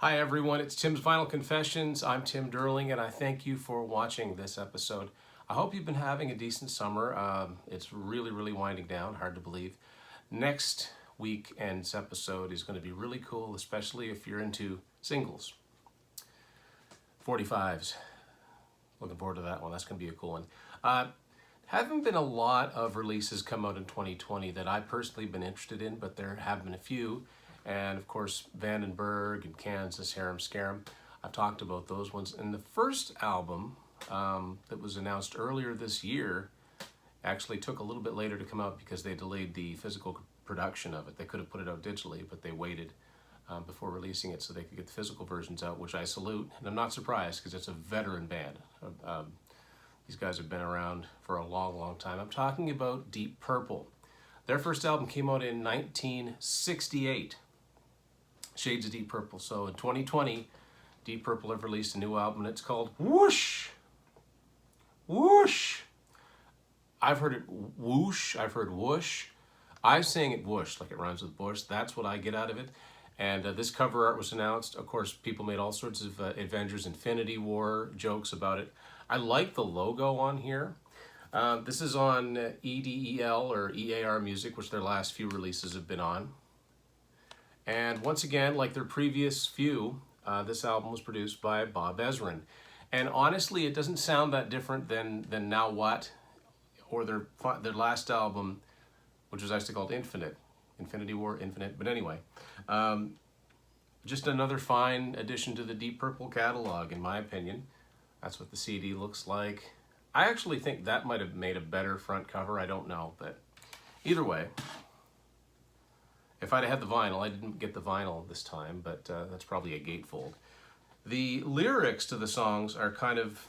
Hi everyone, it's Tim's Vinyl Confessions. I'm Tim Derling and I thank you for watching this episode. I hope you've been having a decent summer. It's really winding down, hard to believe. Next weekend's episode is going to be really cool, especially if you're into singles. 45s. Looking forward to that one. That's going to be a cool one. Haven't been a lot of releases come out in 2020 that I personally been interested in, but there have been a few. And of course, Vandenberg and Kansas, Harem Scarum. I've talked about those ones. And the first album that was announced earlier this year actually took a little bit later to come out because they delayed the physical production of it. They could have put it out digitally, but they waited before releasing it so they could get the physical versions out, which I salute. And I'm not surprised because it's a veteran band. These guys have been around for a long time. I'm talking about Deep Purple. Their first album came out in 1968. Shades of Deep Purple. So in 2020, Deep Purple have released a new album and it's called Whoosh. Whoosh. I've heard it whoosh, I've heard whoosh. I'm saying it whoosh, like it rhymes with bush. That's what I get out of it. And this cover art was announced. Of course, people made all sorts of Avengers Infinity War jokes about it. I like the logo on here. This is on EDEL or EAR Music, which their last few releases have been on. And once again, like their previous few, this album was produced by Bob Ezrin. And honestly, it doesn't sound that different than Now What, or their last album, which was actually called Infinite. Infinity War, Infinite, but anyway. Just another fine addition to the Deep Purple catalog, in my opinion. That's what the CD looks like. I actually think that might have made a better front cover, I don't know, but either way. If I'd had the vinyl, I didn't get the vinyl this time, but that's probably a gatefold. The lyrics to the songs are kind of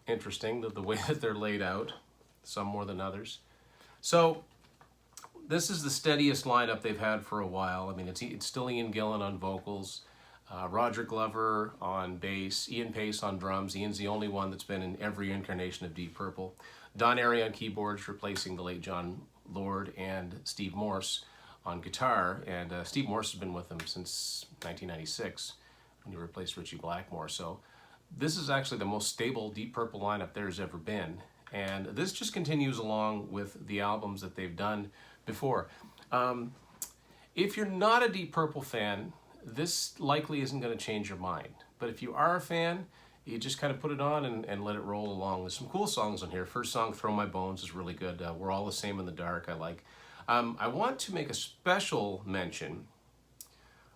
interesting, the way that they're laid out, some more than others. So this is the steadiest lineup they've had for a while. I mean, it's still Ian Gillan on vocals, Roger Glover on bass, Ian Pace on drums. Ian's the only one that's been in every incarnation of Deep Purple. Don Airey on keyboards, replacing the late John Lord, and Steve Morse on guitar. And Steve Morse has been with them since 1996 when he replaced Ritchie Blackmore. So this is actually the most stable Deep Purple lineup there's ever been. And this just continues along with the albums that they've done before. If you're not a Deep Purple fan, this likely isn't going to change your mind. But if you are a fan, you just kind of put it on and let it roll along. There's some cool songs on here. First song, Throw My Bones, is really good. We're All the Same in the Dark, I like. I want to make a special mention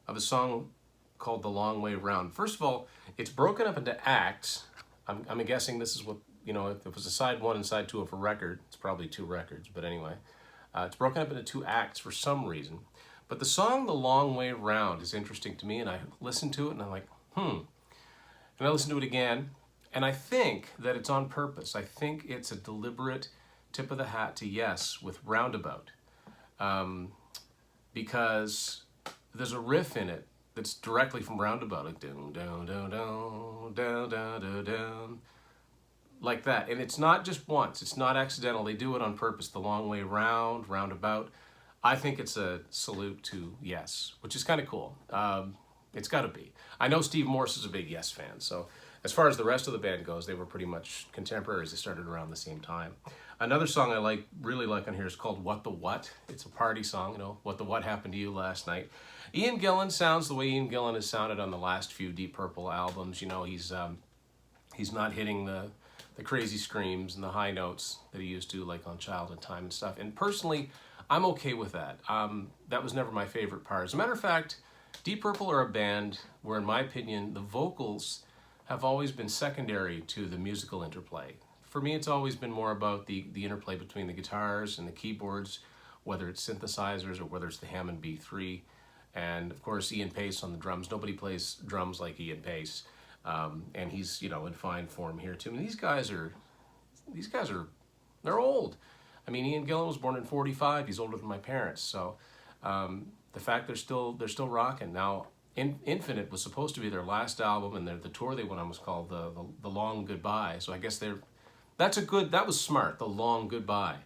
of a song called The Long Way Round. First of all, it's broken up into acts. I'm guessing this is what, if it was a side one and side two of a record, it's probably two records, but anyway. It's broken up into two acts for some reason. But the song The Long Way Round is interesting to me, and I listened to it and I'm like, And I listened to it again, and I think that it's on purpose. I think it's a deliberate tip of the hat to Yes with Roundabout. Because there's a riff in it that's directly from Roundabout, like down, down, down, down, down, down, down, down, like that. And it's not just once, it's not accidental. They do it on purpose. The Long Way Round, Roundabout. I think it's a salute to Yes, which is kind of cool. It's got to be. I know Steve Morse is a big Yes fan, so as far as the rest of the band goes, they were pretty much contemporaries. They started around the same time. Another song I really like on here is called What the What. It's a party song, What the What Happened to You Last Night. Ian Gillan sounds the way Ian Gillan has sounded on the last few Deep Purple albums. He's not hitting the crazy screams and the high notes that he used to, like on Child in Time and stuff. And personally, I'm okay with that. That was never my favorite part. As a matter of fact, Deep Purple are a band where, in my opinion, the vocals have always been secondary to the musical interplay. For me, it's always been more about the interplay between the guitars and the keyboards, whether it's synthesizers or whether it's the Hammond B3. And of course, Ian Pace on the drums. Nobody plays drums like Ian Pace. And he's, in fine form here too. And these guys are, they're old. I mean, Ian Gillan was born in 45. He's older than my parents. So the fact they're still rocking. Now, Infinite was supposed to be their last album, and the tour they went on was called the Long Goodbye. So I guess that was smart, The Long Goodbye,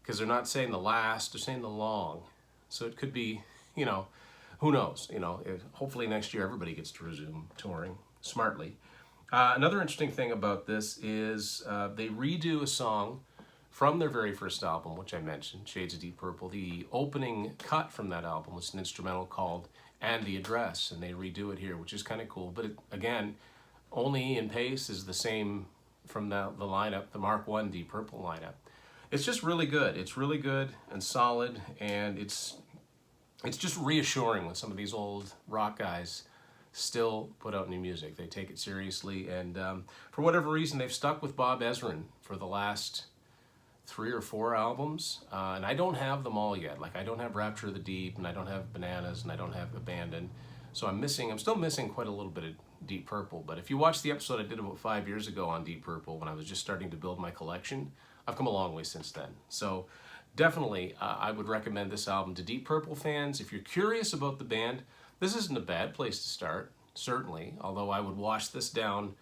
because they're not saying the last, they're saying the long. So it could be, who knows? You know, hopefully next year everybody gets to resume touring smartly. Another interesting thing about this is they redo a song from their very first album, which I mentioned, Shades of Deep Purple. The opening cut from that album was an instrumental called And the Address, and they redo it here, which is kind of cool. But again, only Ian Pace is the same from the lineup, the Mark I Deep Purple lineup. It's just really good. It's really good and solid, and it's just reassuring when some of these old rock guys still put out new music. They take it seriously, and for whatever reason, they've stuck with Bob Ezrin for the last 3 or 4 albums, and I don't have them all yet. Like, I don't have Rapture of the Deep, and I don't have Bananas, and I don't have Abandon. So I'm still missing quite a little bit of Deep Purple. But if you watch the episode I did about 5 years ago on Deep Purple, when I was just starting to build my collection, I've come a long way since then. So definitely, I would recommend this album to Deep Purple fans. If you're curious about the band, this isn't a bad place to start, certainly, although I would wash this down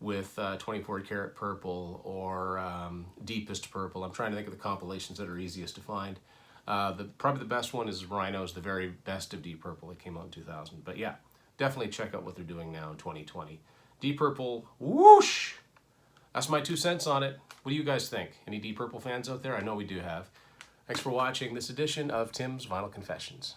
with 24 Karat Purple or Deepest Purple. I'm trying to think of the compilations that are easiest to find. Probably the best one is Rhino's The Very Best of Deep Purple. It came out in 2000. But yeah, definitely check out what they're doing now in 2020. Deep Purple, whoosh! That's my 2 cents on it. What do you guys think? Any Deep Purple fans out there? I know we do have. Thanks for watching this edition of Tim's Vinyl Confessions.